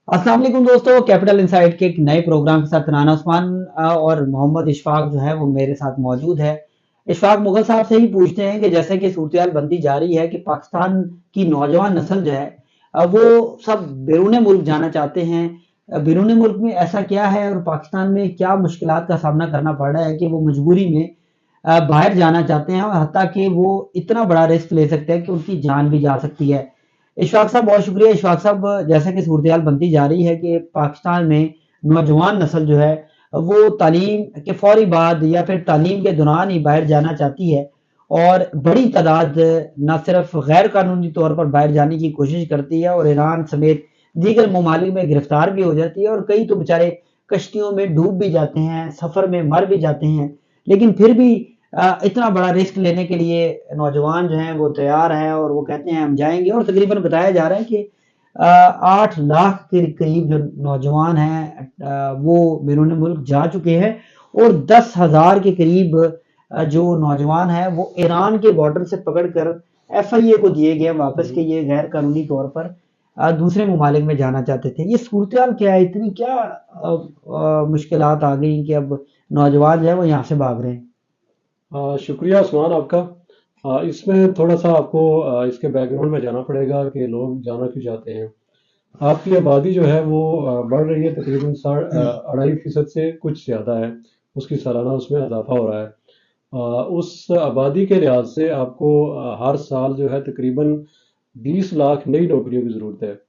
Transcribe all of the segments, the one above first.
अस्सलाम वालेकुम दोस्तों, कैपिटल इनसाइट के एक नए प्रोग्राम के साथ राना उस्मान और मोहम्मद इशफाक जो है वो मेरे साथ मौजूद है। इशफाक मुगल साहब से ही पूछते हैं कि जैसे कि सूरत बनती जा रही है कि पाकिस्तान की नौजवान नस्ल जो है वो सब बैरून मुल्क जाना चाहते हैं। बैरून मुल्क में ऐसा क्या है और पाकिस्तान में क्या मुश्किलात का सामना करना पड़ रहा है कि वो मजबूरी में बाहर जाना चाहते हैं और हत्ता कि वो इतना बड़ा रिस्क ले सकते हैं कि उनकी जान भी जा सकती है। इशफाक साहब बहुत शुक्रिया। इशफाक साहब, जैसे कि सूरत बनती जा रही है कि पाकिस्तान में नौजवान नस्ल जो है वो तालीम के फौरी बाद या फिर तालीम के दौरान ही बाहर जाना चाहती है और बड़ी तादाद न सिर्फ गैर कानूनी तौर पर बाहर जाने की कोशिश करती है और ईरान समेत दीगर ममालिक में गिरफ्तार भी हो जाती है और कई तो बेचारे कश्तियों में डूब भी जाते हैं, सफ़र में मर भी जाते हैं। लेकिन फिर भी इतना बड़ा रिस्क लेने के लिए नौजवान जो हैं वो तैयार हैं और वो कहते हैं हम जाएंगे। और तकरीबन बताया जा रहा है कि 8 लाख के करीब जो नौजवान हैं वो बैरून मुल्क जा चुके हैं और 10,000 के करीब जो नौजवान हैं वो ईरान के बॉर्डर से पकड़कर FIA को दिए गए वापस के ये गैर कानूनी तौर पर दूसरे ममालिक में जाना चाहते थे। ये सूरत क्या है, इतनी क्या मुश्किलात आ गई कि अब नौजवान जो है वो यहाँ से भाग रहे हैं। शुक्रिया उस्मान आपका। इसमें थोड़ा सा आपको इसके बैकग्राउंड में जाना पड़ेगा कि लोग जाना क्यों चाहते हैं। आपकी आबादी जो है वो बढ़ रही है, तकरीबन 2.5% से कुछ ज़्यादा है। उसकी सालाना उसमें इजाफा हो रहा है। उस आबादी के लिहाज से आपको हर साल जो है तकरीबन 20 लाख नई नौकरियों की ज़रूरत है।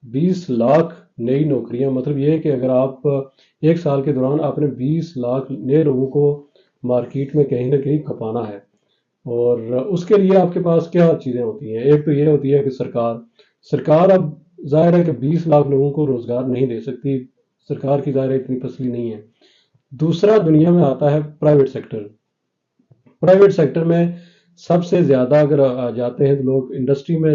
20 लाख नई नौकरियां, मतलब ये है कि अगर आप एक साल के दौरान आपने 20 लाख नए लोगों को मार्केट में कहीं ना कहीं खपाना है। और उसके लिए आपके पास क्या चीज़ें होती हैं। एक तो ये होती है कि सरकार सरकार अब जाहिर है कि 20 लाख लोगों को रोज़गार नहीं दे सकती। सरकार की जाहिर है इतनी फसली नहीं है। दूसरा दुनिया में आता है प्राइवेट सेक्टर। प्राइवेट सेक्टर में सबसे ज़्यादा अगर जाते हैं तो लोग इंडस्ट्री में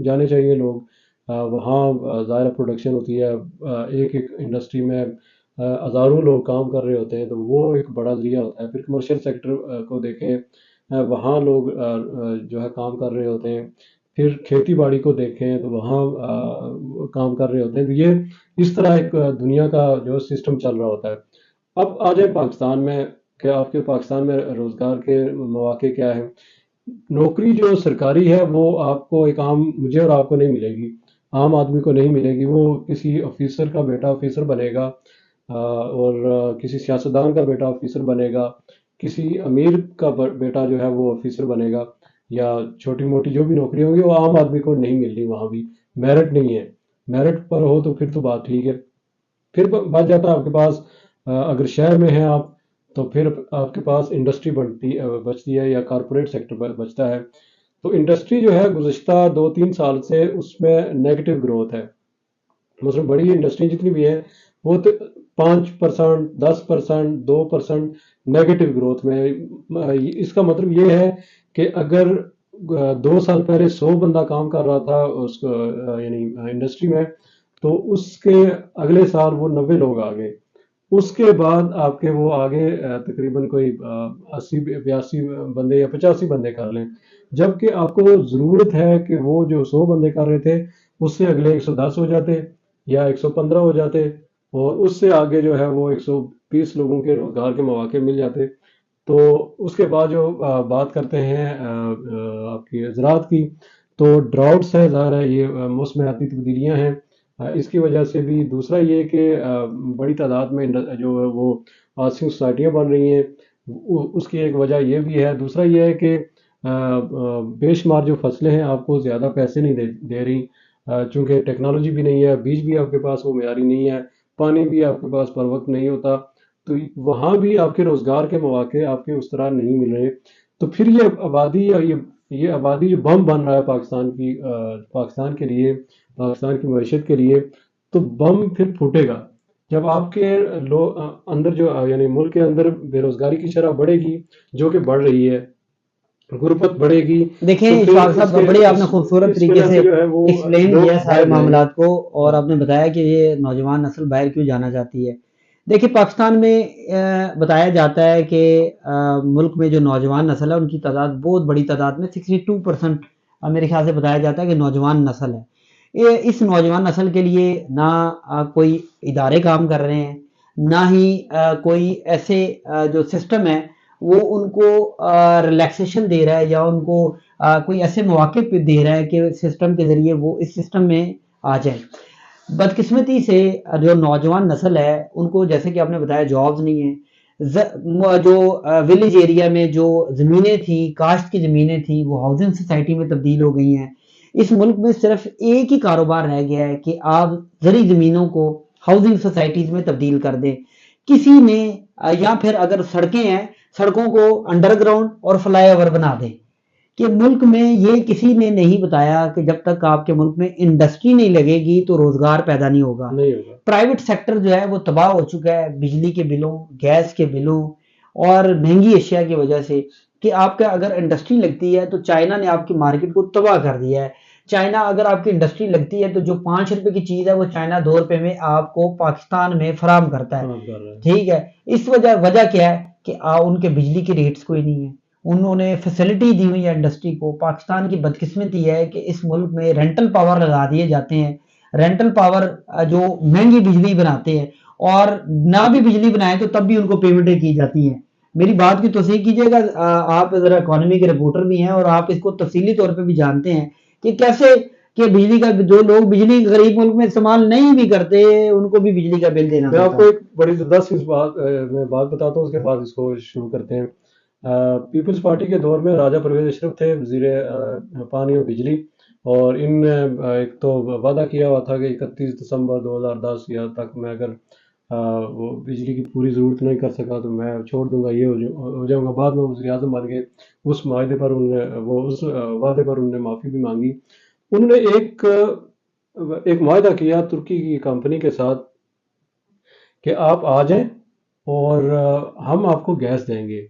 जाने चाहिए। लोग वहाँ ज़ाहिर प्रोडक्शन होती है। एक एक इंडस्ट्री में हज़ारों लोग काम कर रहे होते हैं, तो वो एक बड़ा ज़रिया होता है। फिर कमर्शियल सेक्टर को देखें, वहाँ लोग जो है काम कर रहे होते हैं। फिर खेती बाड़ी को देखें तो वहाँ काम कर रहे होते हैं। तो ये इस तरह एक दुनिया का जो सिस्टम चल रहा होता है। अब आ जाए पाकिस्तान में, क्या आपके पाकिस्तान में रोज़गार के मौके क्या हैं। नौकरी जो सरकारी है वो आपको एक आम मुझे और आपको नहीं मिलेगी, आम आदमी को नहीं मिलेगी। वो किसी ऑफिसर का बेटा ऑफिसर बनेगा, और किसी सियासतदान का बेटा ऑफिसर बनेगा, किसी अमीर का बेटा जो है वो ऑफिसर बनेगा, या छोटी मोटी जो भी नौकरी होंगी वो आम आदमी को नहीं मिल रही। वहाँ भी मेरिट नहीं है। मेरिट पर हो तो फिर तो बात ठीक है। फिर बच जाता है आपके पास, अगर शहर में हैं आप, तो फिर आपके पास इंडस्ट्री बचती है, या कारपोरेट सेक्टर बचता है। तो इंडस्ट्री जो है गुज़श्ता 2-3 साल से उसमें नेगेटिव ग्रोथ है। मतलब बड़ी इंडस्ट्री जितनी भी है वो तो 5%, 10%, 2% नेगेटिव ग्रोथ में है। इसका मतलब ये है कि अगर 2 साल पहले 100 बंदा काम कर रहा था उसको यानी इंडस्ट्री में, तो उसके अगले साल वो 90 लोग आ गए। उसके बाद आपके वो आगे तकरीबन कोई 80-82 बंदे या 85 बंदे कर लें। जबकि आपको ज़रूरत है कि वो जो 100 बंदे कर रहे थे उससे अगले 110 हो जाते, या 115 हो जाते, और उससे आगे जो है वो 120 लोगों के रोज़गार के मौके मिल जाते। तो उसके बाद जो बात करते हैं आपकी ज़राअत की, तो ड्राउट्स है, ज़ाहिर है ये मौसमियाती तब्दीलियाँ हैं। इसकी वजह से भी दूसरा ये कि बड़ी तादाद में जो है वो हाउसिंग सोसाइटियाँ बन रही हैं। उसकी एक वजह ये भी है। दूसरा ये है कि बेशुमार जो फसलें हैं आपको ज़्यादा पैसे नहीं दे रही, चूँकि टेक्नोलॉजी भी नहीं है, बीज भी आपके पास वो मेयारी नहीं है, पानी भी आपके पास पर वक्त नहीं होता। तो वहाँ भी आपके रोज़गार के मौके आपके उस तरह नहीं मिल रहे। तो फिर ये आबादी, या ये आबादी जो बम बन रहा है पाकिस्तान के लिए, पाकिस्तान की मईशत के लिए, तो बम फिर फूटेगा जब आपके अंदर जो यानी मुल्क के अंदर बेरोज़गारी की शरह बढ़ेगी, जो कि बढ़ रही है, गुर्बत बढ़ेगी। देखें तो फिर इशफाक साहब, इसके बड़ी आपने इस खूबसूरत इस तरीके वजह से से जो है वो एक्सप्लेन लोग किया है सारे बाहर जाएंगे। मामलात को और आपने बताया कि ये नौजवान नस्ल बाहर क्यों जाना चाहती है। देखिए पाकिस्तान में बताया जाता है कि मुल्क में जो नौजवान नस्ल है उनकी तादाद बहुत बड़ी तादाद में 62% मेरे ख्याल से बताया जाता है कि नौजवान नस्ल है। اس نوجوان نسل کے لیے نہ کوئی ادارے کام کر رہے ہیں، نہ ہی کوئی ایسے جو سسٹم ہے وہ ان کو ریلیکسیشن دے رہا ہے، یا ان کو کوئی ایسے مواقع پہ دے رہا ہے کہ سسٹم کے ذریعے وہ اس سسٹم میں آ جائیں۔ بدقسمتی سے جو نوجوان نسل ہے ان کو، جیسے کہ آپ نے بتایا، جابز نہیں ہیں۔ جو ولیج ایریا میں جو زمینیں تھیں، کاشت کی زمینیں تھیں، وہ ہاؤسنگ سوسائٹی میں تبدیل ہو گئی ہیں۔ اس ملک میں صرف ایک ہی کاروبار رہ گیا ہے کہ آپ زرعی زمینوں کو ہاؤسنگ سوسائٹیز میں تبدیل کر دیں۔ کسی نے یا پھر اگر سڑکیں ہیں، سڑکوں کو انڈر گراؤنڈ اور فلائی اوور بنا دیں۔ کہ ملک میں یہ کسی نے نہیں بتایا کہ جب تک آپ کے ملک میں انڈسٹری نہیں لگے گی تو روزگار پیدا نہیں ہوگا۔ پرائیویٹ سیکٹر جو ہے وہ تباہ ہو چکا ہے، بجلی کے بلوں، گیس کے بلوں اور مہنگی اشیاء کی وجہ سے، کہ آپ کا اگر انڈسٹری لگتی ہے تو چائنا نے آپ کی مارکیٹ کو تباہ کر دیا ہے۔ چائنا اگر آپ کی انڈسٹری لگتی ہے تو جو 5 روپے کی چیز ہے وہ چائنا 2 روپے میں آپ کو پاکستان میں فراہم کرتا ہے۔ ٹھیک ہے، اس وجہ کیا ہے کہ ان کے بجلی کے ریٹس کوئی نہیں ہے، انہوں نے فیسلٹی دی ہوئی ہے انڈسٹری کو۔ پاکستان کی بدقسمتی ہے کہ اس ملک میں رینٹل پاور لگا دیے جاتے ہیں، رینٹل پاور جو مہنگی بجلی بناتے ہیں، اور نہ بھی بجلی بنائے تو تب بھی ان کو پیمنٹیں کی جاتی ہیں۔ میری بات کی توثیق کیجیے گا، آپ ذرا اکانومی کے رپورٹر بھی ہیں اور آپ اس کو تفصیلی طور پہ بھی جانتے ہیں کہ کیسے کہ بجلی کا، جو لوگ بجلی غریب ملک میں استعمال نہیں بھی کرتے ان کو بھی بجلی کا بل دینا میں پڑتا ہے۔ آپ کو ایک بڑی زبردست میں بات بتاتا ہوں، اس کے بعد اس کو شروع کرتے ہیں۔ پیپلز پارٹی کے دور میں راجہ پرویز اشرف تھے وزیر پانی اور بجلی، اور ان نے ایک تو وعدہ کیا ہوا تھا کہ 31 دسمبر 2010 یا تک میں اگر وہ بجلی کی پوری ضرورت نہیں کر سکا تو میں چھوڑ دوں گا، یہ ہو جاؤں گا۔ بعد میں وزیر اعظم بن گئے، اس معاہدے پر اس وعدے پر انہوں نے معافی بھی مانگی۔ انہوں نے ایک معاہدہ کیا ترکی کی کمپنی کے ساتھ کہ آپ آ جائیں اور ہم آپ کو گیس دیں گے،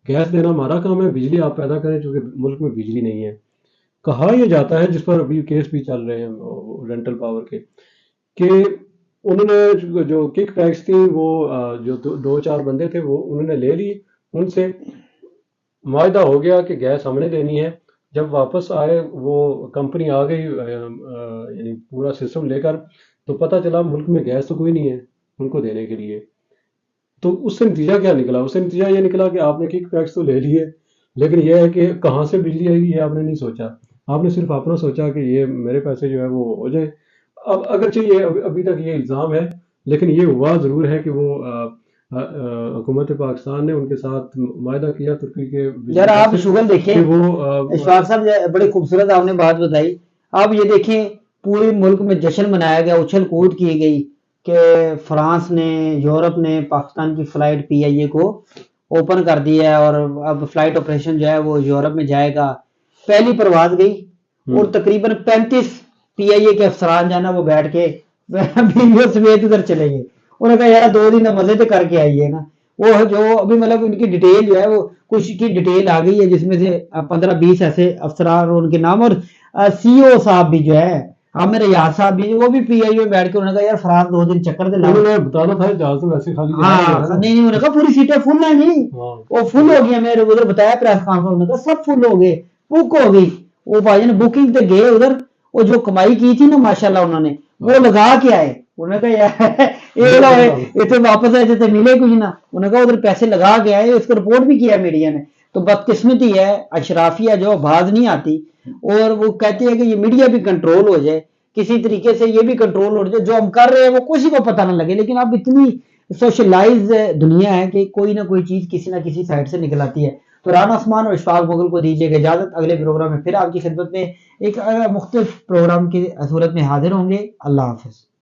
گیس دینا ہمارا کام ہے، بجلی آپ پیدا کریں، چونکہ ملک میں بجلی نہیں ہے۔ کہا یہ جاتا ہے، جس پر ابھی کیس بھی چل رہے ہیں رینٹل پاور کے، کہ انہوں نے جو کک بیکس تھی وہ جو 2-4 بندے تھے وہ انہوں نے لے لی، ان سے معاہدہ ہو گیا کہ گیس ہم نے دینی ہے۔ جب واپس آئے وہ کمپنی آ گئی یعنی پورا سسٹم لے کر، تو پتہ چلا ملک میں گیس تو کوئی نہیں ہے ان کو دینے کے لیے۔ تو اس سے نتیجہ کیا نکلا؟ اس سے نتیجہ یہ نکلا کہ آپ نے کک بیکس تو لے لیے، لیکن یہ ہے کہ کہاں سے بجلی آئے گی یہ آپ نے نہیں سوچا، آپ نے صرف اپنا سوچا کہ یہ میرے پیسے جو ہے وہ ہو جائے۔ اب اگرچہ یہ ابھی تک یہ الزام ہے، لیکن یہ ہوا ضرور ہے کہ وہ حکومت پاکستان نے ان کے ساتھ معاہدہ کیا ترکی کے یار آپ شغل دیکھیں اشفاق صاحب، بڑی خوبصورت آپ نے بات بتائی۔ آپ یہ دیکھیں پورے ملک میں جشن منایا گیا، اچھل کود کی گئی کہ فرانس نے، یورپ نے پاکستان کی فلائٹ PIA کو اوپن کر دیا ہے، اور اب فلائٹ آپریشن جو ہے وہ یورپ میں جائے گا۔ پہلی پرواز گئی اور تقریباً 35 PIA کے افسران جو ہے نا وہ بیٹھ کے بیویوں سمیت ادھر چلے گئے۔ انہوں نے کہا یار 2 دن مزے تو کر کے آئیے نا۔ وہ جو ابھی مطلب ان کی ڈیٹیل جو ہے وہ کچھ کی ڈیٹیل آ گئی ہے، جس میں سے 15-20 ایسے افسران اور ان کے نام، اور CO صاحب بھی جو ہے عامر ریاض صاحب بھی، وہ بھی PIA میں بیٹھ کے انہوں نے کہا یار فرانس 2 دن چکر دے انہوں نے بتانا تھا جہاز تو ویسے خالی نہیں، انہوں نے کہا پوری سیٹیں فل ہیں جی، وہ فل ہو گئی ہیں۔ میں ادھر بتایا پریس کانفرنس میں، کہا سب فل ہو گئے، بک ہو گئی۔ وہ بھائی جان بکنگ تے گئے ادھر، وہ جو کمائی کی تھی نا ماشاءاللہ انہوں نے وہ لگا کے آئے۔ انہوں نے کہا یار اتنے واپس آئے تھے ملے کچھ نہ، انہوں نے کہا ادھر پیسے لگا کے آئے، اس کو رپورٹ بھی کیا میڈیا نے۔ تو بدقسمتی ہے اشرافیہ جو باز نہیں آتی، اور وہ کہتے ہیں کہ یہ میڈیا بھی کنٹرول ہو جائے کسی طریقے سے، یہ بھی کنٹرول ہو جائے، جو ہم کر رہے ہیں وہ کسی کو پتہ نہ لگے۔ لیکن اب اتنی سوشلائز دنیا ہے کہ کوئی نہ کوئی چیز کسی نہ کسی سائڈ سے نکل آتی ہے۔ تو رانا عثمان اور اشفاق مغل کو دیجیے گا اجازت، اگلے پروگرام میں پھر آپ کی خدمت میں ایک مختلف پروگرام کی صورت میں حاضر ہوں گے۔ اللہ حافظ۔